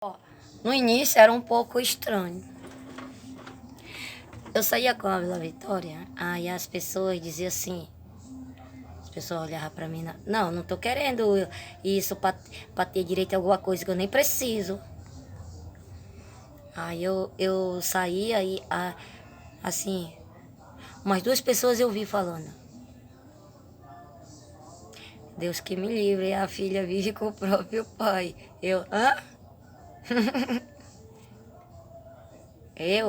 Ó, no início era um pouco estranho. Eu saía com a Vila Vitória, aí as pessoas diziam assim, as pessoas olhavam pra mim, não tô querendo isso pra ter direito a alguma coisa que eu nem preciso. Aí eu saía e, assim, umas duas pessoas eu vi falando, Deus que me livre, a filha vive com o próprio pai. Eu, hã?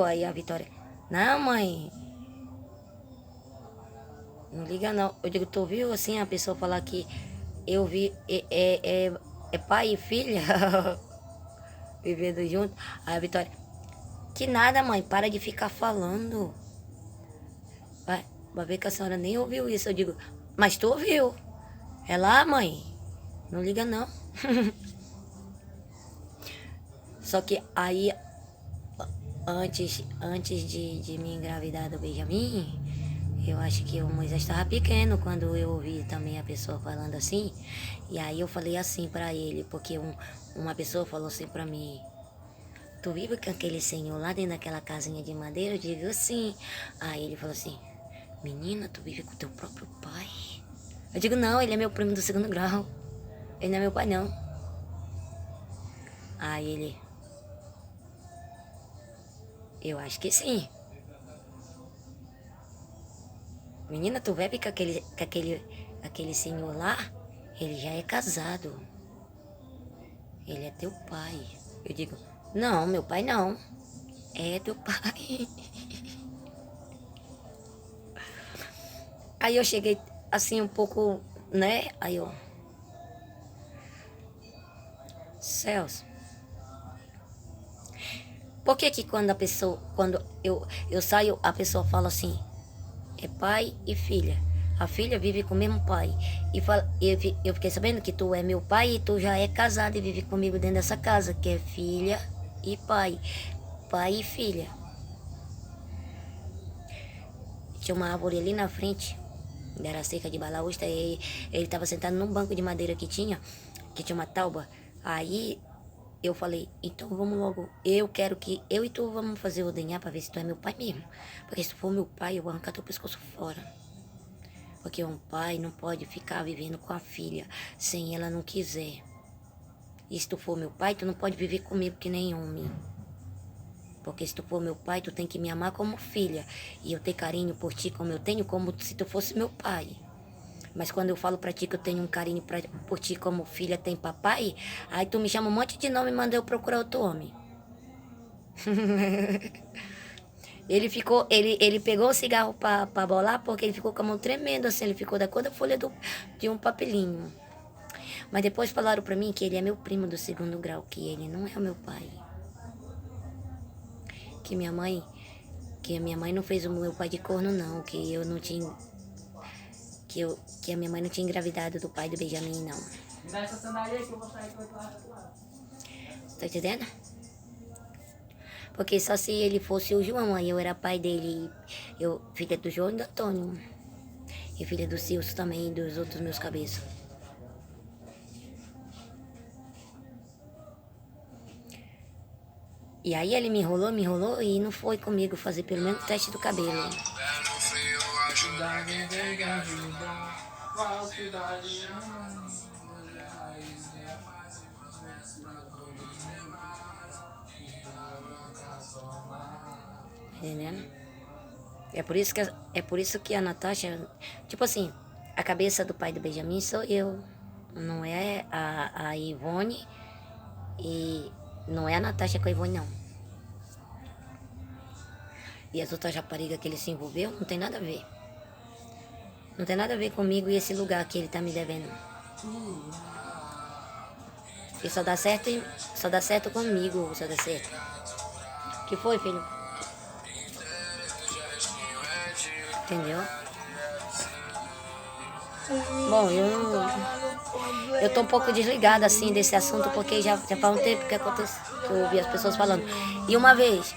Aí a Vitória, não mãe, não liga não. Eu digo, tu viu assim a pessoa falar que eu vi, é pai e filha vivendo junto? Aí a Vitória, que nada mãe, para de ficar falando. Vai ver que a senhora nem ouviu isso. Eu digo, mas tu ouviu. É lá mãe, não liga não. Só que aí, antes de me engravidar do Benjamin, eu acho que o Moisés estava pequeno quando eu ouvi também a pessoa falando assim. E aí eu falei assim pra ele, porque uma pessoa falou assim pra mim, tu vive com aquele senhor lá dentro daquela casinha de madeira? Eu digo, sim. Aí ele falou assim, menina, tu vive com teu próprio pai? Eu digo, não, ele é meu primo do segundo grau. Ele não é meu pai, não. Aí ele, eu acho que sim. Menina, tu vive com aquele senhor lá? Ele já é casado. Ele é teu pai. Eu digo, não, meu pai não. É teu pai. Aí eu cheguei assim um pouco, né? Aí eu, Celso, por que que quando eu saio, a pessoa fala assim, é pai e filha. A filha vive com o mesmo pai. E eu fiquei sabendo que tu é meu pai e tu já é casado e vive comigo dentro dessa casa, que é filha e pai. Pai e filha. Tinha uma árvore ali na frente, era cerca de balaústra, e ele estava sentado num banco de madeira que tinha uma tauba. Aí eu falei, então vamos logo, eu quero que eu e tu vamos fazer o DNA pra ver se tu é meu pai mesmo. Porque se tu for meu pai, eu vou arrancar teu pescoço fora. Porque um pai não pode ficar vivendo com a filha sem ela não quiser. E se tu for meu pai, tu não pode viver comigo que nem homem. Porque se tu for meu pai, tu tem que me amar como filha. E eu ter carinho por ti como eu tenho, como se tu fosse meu pai. Mas quando eu falo pra ti que eu tenho um carinho por ti como filha tem papai, aí tu me chama um monte de nome e manda eu procurar outro homem. Ele pegou o cigarro pra bolar porque ele ficou com a mão tremendo assim, ele ficou da cor da folha de um papelinho. Mas depois falaram pra mim que ele é meu primo do segundo grau, que ele não é o meu pai. Que a minha mãe não fez o meu pai de corno não, que eu não tinha que a minha mãe não tinha engravidado do pai do Benjamin não. Me dá essa sandália aí que eu vou sair com ela. Tá entendendo? Porque só se ele fosse o João, aí eu era pai dele, eu filha do João e do Antônio. E filha do Silvio também e dos outros meus cabeças. E aí ele me enrolou e não foi comigo fazer pelo menos o teste do cabelo. Entendendo? É por isso que a Natasha, tipo assim, a cabeça do pai do Benjamin sou eu. Não é a Ivone e não é a Natasha com a Ivone, não. E as outras raparigas que ele se envolveu, não tem nada a ver. Não tem nada a ver comigo e esse lugar que ele tá me devendo. E só dá certo comigo, só dá certo. Que foi, filho? Entendeu? Bom, eu tô um pouco desligada assim desse assunto porque já faz um tempo que acontece, que eu ouvi as pessoas falando. E uma vez.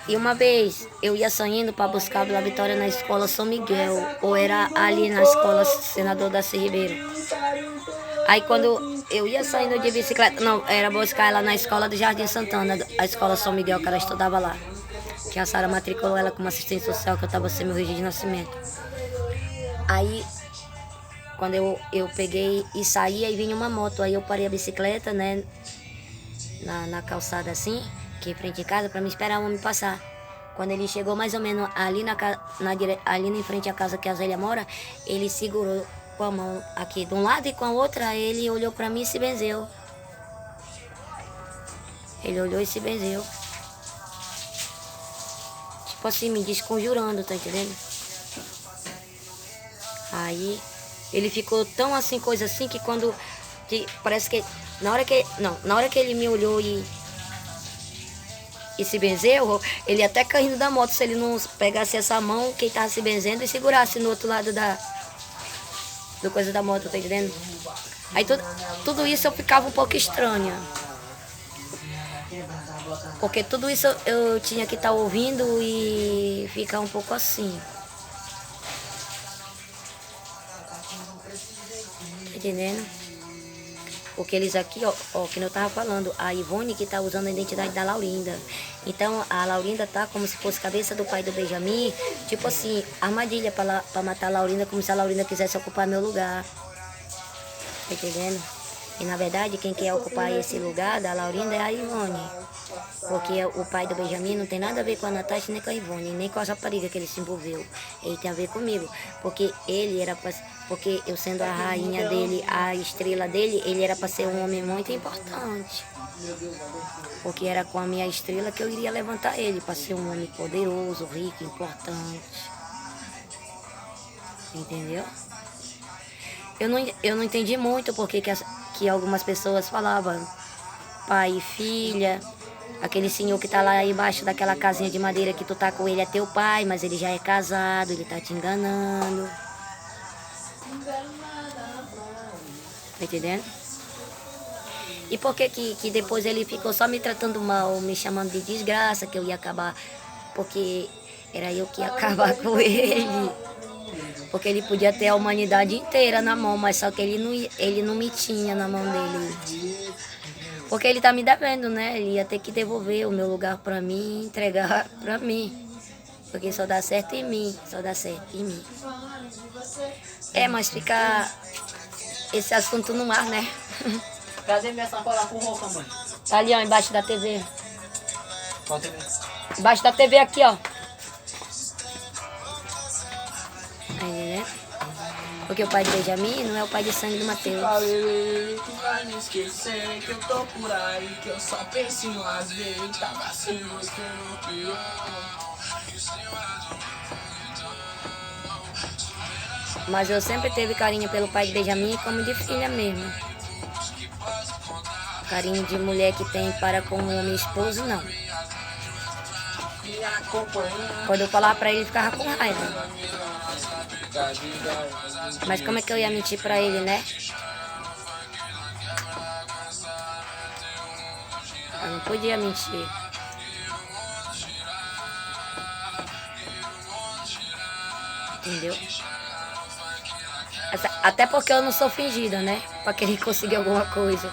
E uma vez eu ia saindo para buscar a Vila Vitória na escola São Miguel, ou era ali na escola Senador Darcy Ribeiro. Aí quando eu ia saindo de bicicleta, não, era buscar ela na escola do Jardim Santana, a escola São Miguel, que ela estudava lá. Que a Sara matriculou ela como assistente social, que eu estava sem meu registro de nascimento. Aí, quando eu peguei e saí, aí vinha uma moto, aí eu parei a bicicleta, né, na calçada assim, que em frente de casa, para me esperar o homem passar. Quando ele chegou mais ou menos ali, ali em frente à casa que a Zélia mora, ele segurou com a mão aqui de um lado e com a outra, ele olhou para mim e se benzeu. Ele olhou e se benzeu. Tipo assim, me desconjurando, tá entendendo? Aí ele ficou tão assim, coisa assim, que quando... parece que... Na hora que ele me olhou e se benzeu, ele até caindo da moto, se ele não pegasse essa mão, que tava se benzendo, e segurasse no outro lado do coisa da moto, tá entendendo? Aí tudo isso eu ficava um pouco estranha. Porque tudo isso eu tinha que estar ouvindo e ficar um pouco assim. Tá entendendo? Porque eles aqui, ó, que eu tava falando, a Ivone que tá usando a identidade da Laurinda. Então a Laurinda tá como se fosse cabeça do pai do Benjamin, tipo assim, armadilha pra matar a Laurinda, como se a Laurinda quisesse ocupar meu lugar. Tá entendendo? E na verdade quem quer ocupar esse lugar da Laurinda é a Ivone. Porque o pai do Benjamin não tem nada a ver com a Natasha, nem com a Ivone, nem com a rapariga que ele se envolveu. Ele tem a ver comigo. Porque ele era pra... Porque eu sendo a rainha dele, a estrela dele, ele era para ser um homem muito importante. Porque era com a minha estrela que eu iria levantar ele, para ser um homem poderoso, rico, importante. Entendeu? Eu não entendi muito porque que algumas pessoas falavam pai e filha. Aquele senhor que tá lá embaixo daquela casinha de madeira que tu tá com ele é teu pai, mas ele já é casado, ele tá te enganando. Tá entendendo? E por que depois ele ficou só me tratando mal, me chamando de desgraça, que eu ia acabar, porque era eu que ia acabar com ele. Porque ele podia ter a humanidade inteira na mão, mas só que ele não me tinha na mão dele. Porque ele tá me devendo, né? Ele ia ter que devolver o meu lugar pra mim, entregar pra mim. Porque só dá certo em mim, só dá certo em mim. É, mas fica esse assunto no ar, né? Cadê minha sacola com roupa, mãe? Tá ali, ó, embaixo da TV. Qual TV? Embaixo da TV aqui, ó. Aí, né? Porque o pai de Benjamin não é o pai de sangue do Mateus. Tu vai me esquecer que eu tô por aí, que eu só penso em nós ver. Tava se mostrando pior. Mas eu sempre teve carinho pelo pai de Benjamin, como de filha mesmo. Carinho de mulher que tem para com o homem esposo, não. Quando eu falava pra ele, ele ficava com raiva. Mas como é que eu ia mentir pra ele, né? Eu não podia mentir. Entendeu? Até porque eu não sou fingida, né? Pra querer conseguir alguma coisa.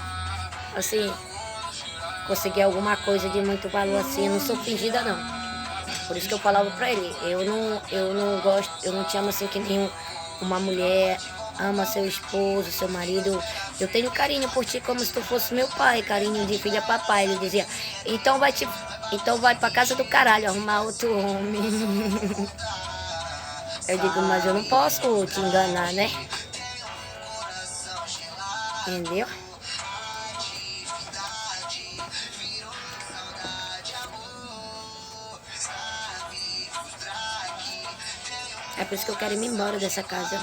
Assim, conseguir alguma coisa de muito valor assim, eu não sou fingida, não. Por isso que eu falava pra ele, eu não gosto, eu não te amo assim que nem uma mulher ama seu esposo, seu marido. Eu tenho carinho por ti como se tu fosse meu pai, carinho de filha papai. Ele dizia, então vai pra casa do caralho arrumar outro homem. Eu digo, mas eu não posso te enganar, né? Entendeu? É por isso que eu quero ir embora dessa casa.